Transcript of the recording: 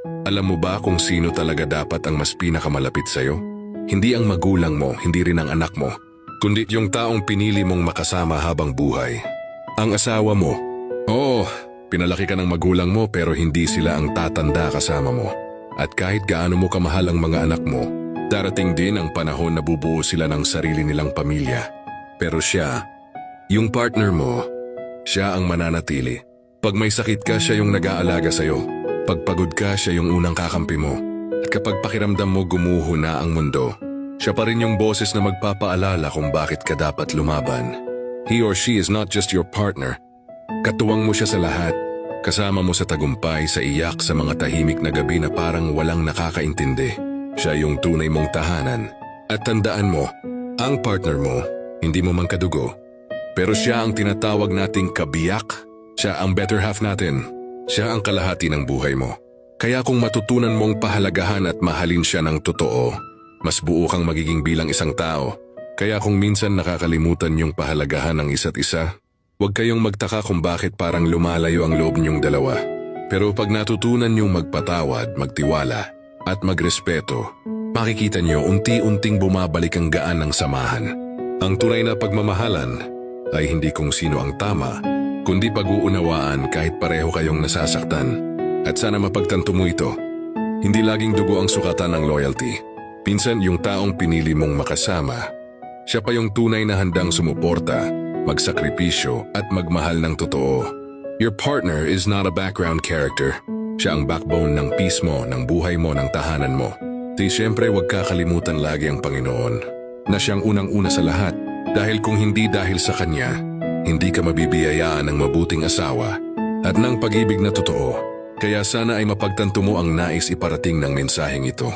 Alam mo ba kung sino talaga dapat ang mas pinakamalapit sa'yo? Hindi ang magulang mo, hindi rin ang anak mo, kundi yung taong pinili mong makasama habang buhay. Ang asawa mo. Oo, pinalaki ka ng magulang mo pero hindi sila ang tatanda kasama mo. At kahit gaano mo kamahal ang mga anak mo, darating din ang panahon na bubuo sila ng sarili nilang pamilya. Pero siya, yung partner mo, siya ang mananatili. Pag may sakit ka, siya yung nag-aalaga sa'yo. Pag pagod ka, siya yung unang kakampi mo. At kapag pakiramdam mo gumuho na ang mundo, siya pa rin yung boses na magpapaalala kung bakit ka dapat lumaban. He or she is not just your partner. Katuwang mo siya sa lahat. Kasama mo sa tagumpay, sa iyak, sa mga tahimik na gabi na parang walang nakakaintindi. Siya yung tunay mong tahanan. At tandaan mo, ang partner mo, hindi mo man kadugo. Pero siya ang tinatawag nating kabiyak. Siya ang better half natin. Siya ang kalahati ng buhay mo. Kaya kung matutunan mong pahalagahan at mahalin siya ng totoo, mas buo kang magiging bilang isang tao. Kaya kung minsan nakakalimutan yung pahalagahan ng isa't isa, huwag kayong magtaka kung bakit parang lumalayo ang loob niyong dalawa. Pero pag natutunan niyong magpatawad, magtiwala, at magrespeto, makikita niyo unti-unting bumabalik ang gaan ng samahan. Ang tunay na pagmamahalan ay hindi kung sino ang tama, kundi pag-uunawaan kahit pareho kayong nasasaktan. At sana mapagtanto mo ito. Hindi laging dugo ang sukatan ng loyalty. Pinsan yung taong pinili mong makasama, siya pa yung tunay na handang sumuporta, magsakripisyo at magmahal ng totoo. Your partner is not a background character. Siya ang backbone ng peace mo, ng buhay mo, ng tahanan mo. Di siyempre huwag kakalimutan lagi ang Panginoon, na siyang unang-una sa lahat. Dahil kung hindi dahil sa Kanya, hindi ka mabibiyayaan ng mabuting asawa at ng pag-ibig na totoo. Kaya sana ay mapagtanto mo ang nais iparating ng mensaheng ito.